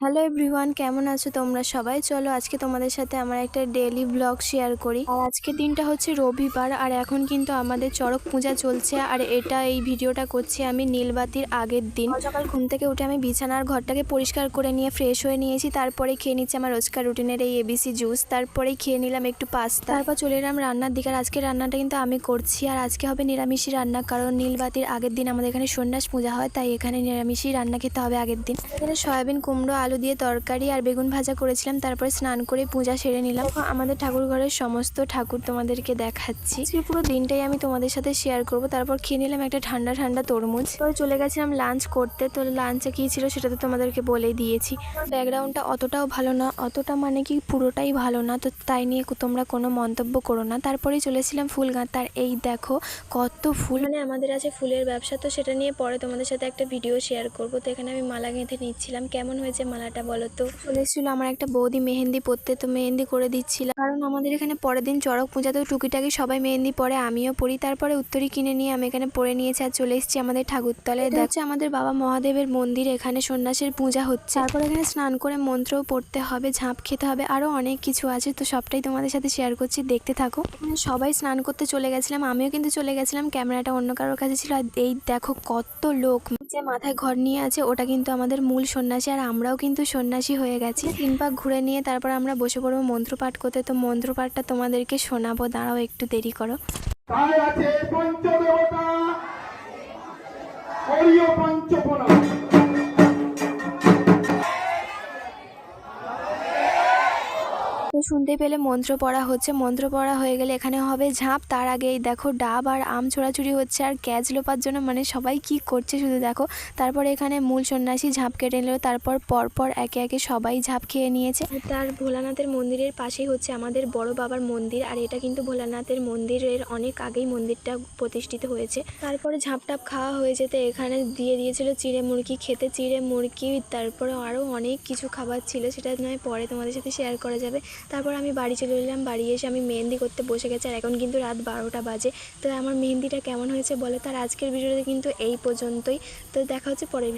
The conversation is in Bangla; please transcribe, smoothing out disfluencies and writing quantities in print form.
হ্যালো এভরিওয়ান, কেমন আছো তোমরা সবাই? চলো আজকে তোমাদের সাথে আমার একটা ডেইলি ব্লগ শেয়ার করি। আর আজকের দিনটা হচ্ছে রবিবার, আর এখন কিন্তু আমাদের চড়ক পূজা চলছে। আর এই ভিডিওটা করছি আমি নীলবাতির আগের দিন। সকাল ঘুম থেকে উঠে আমি বিছানার ঘরটাকে পরিষ্কার করে নিয়ে ফ্রেশ হয়ে নিয়েছি। তারপরে খেয়ে নিচ্ছি আমার রোজকার রুটিনের এই এবিসি জুস। তারপরেই খেয়ে নিলাম একটু পাস্তা। তারপর চলে এলাম রান্নার দিকে। আর আজকে রান্নাটা কিন্তু আমি করছি, আর আজকে হবে নিরামিষই রান্না, কারণ নীলবাতির আগের দিন আমাদের এখানে সন্ন্যাস পূজা হয়, তাই এখানে নিরামিষই রান্না খেতে হবে আগের দিন। এখানে সয়াবিন, কুমড়ো, আলু দিয়ে তরকারি আর বেগুন ভাজা করেছিলাম। তারপরে স্নান করে পূজা সেরে নিলাম। আমাদের ঠাকুর ঘরের সমস্ত ঠাকুর তোমাদেরকে দেখাচ্ছি। পুরো দিনটাই আমি তোমাদের সাথে শেয়ার করব। তারপর খেয়ে নিলাম একটা ঠান্ডা ঠান্ডা তরমুজ। তো চলে গেছিলাম লাঞ্চ করতে। তো লাঞ্চে কি ছিল সেটা তো তোমাদেরকে বলেই দিয়েছি। ব্যাকগ্রাউন্ডটা অতটাও ভালো না, অতটা মানে কি পুরোটাই ভালো না, তো তাই নিয়ে তোমরা কোনো মন্তব্য করো না। তারপরেই চলেছিলাম ফুল গাঁতার। এই দেখো কত ফুল, মানে আমাদের আছে ফুলের ব্যবসা, তো সেটা নিয়ে পরে তোমাদের সাথে একটা ভিডিও শেয়ার করবো। তো এখানে আমি মালা গেঁথে নিচ্ছিলাম। কেমন হয়েছে মালাটা বলো তো? চলে এসেছিল আমার একটা বৌদি মেহেন্দি পরতে, তো মেহেন্দি করে দিচ্ছিলাম, কারণ আমাদের এখানে পরের দিন চড়ক পূজাতেও টুকিটাকি সবাই মেহেন্দি পরে, আমিও পরি। তারপরে উত্তরী কিনে নিয়ে আমি এখানে পরে নিয়েছি আর চলে এসেছি আমাদের ঠাকুরতলায়। দেখছে আমাদের বাবা মহাদেবের মন্দির, এখানে সন্ন্যাসের পূজা হচ্ছে। তারপর এখানে স্নান করে মন্ত্রও পড়তে হবে, ঝাঁপ খেতে হবে, আরো অনেক কিছু আছে। তো সবটাই তোমাদের সাথে শেয়ার করছি, দেখতে থাকো। সবাই স্নান করতে চলে গেছিলাম, আমিও কিন্তু চলে গেছিলাম। ক্যামেরাটা অন্য কারোর কাছে ছিল। আর এই দেখো কত লোক, যে মাথায় ঘর নিয়ে আছে ওটা কিন্তু আমাদের মূল সন্ন্যাসী, আর আমরাও কিন্তু সন্ন্যাসী হয়ে গেছি। 3 পাক ঘুরে নিয়ে তারপর আমরা বসে পড়বো মন্ত্রপাঠ করতে। তো মন্ত্রপাঠটা তোমাদেরকে শোনাবো, দাঁড়াও একটু দেরি করো। তাই আছে পঞ্চদেবতা হরিও পঞ্চপনা। তো শুনতে পেলে মন্ত্র পড়া হচ্ছে। মন্ত্র পড়া হয়ে গেলে এখানে হবে ঝাঁপ। তার আগেই দেখো ডাব আর আম ছোড়াছুড়ি হচ্ছে, আর ক্যাচ লোপার জন্য মানে সবাই কি করছে শুধু দেখো। তারপর এখানে মূল সন্ন্যাসী ঝাঁপ কেটে নিল। তারপর পরপর একে একে সবাই ঝাঁপ খেয়ে নিয়েছে। তার ভোলানাথের মন্দিরের পাশেই হচ্ছে আমাদের বড় বাবার মন্দির, আর এটা কিন্তু ভোলানাথের মন্দিরের অনেক আগেই মন্দিরটা প্রতিষ্ঠিত হয়েছে। তারপরে ঝাঁপ টাপ খাওয়া হয়ে যেতে এখানে দিয়ে দিয়েছিল চিড়ে মুরগি খেতে, চিড়ে মুরগি, তারপরে আরও অনেক কিছু খাবার ছিল, সেটা নয় পরে তোমাদের সাথে শেয়ার করা যাবে। তারপর আমি বাড়ি চলে এলাম। বাড়ি এসে আমি মেহেন্দি করতে বসে গেছি, আর এখন কিন্তু রাত 12টা বাজে। তো আমার মেহেন্দিটা কেমন হয়েছে বলো। তার আজকের ভিডিওতে কিন্তু এই পর্যন্তই। তো দেখা হচ্ছে পরের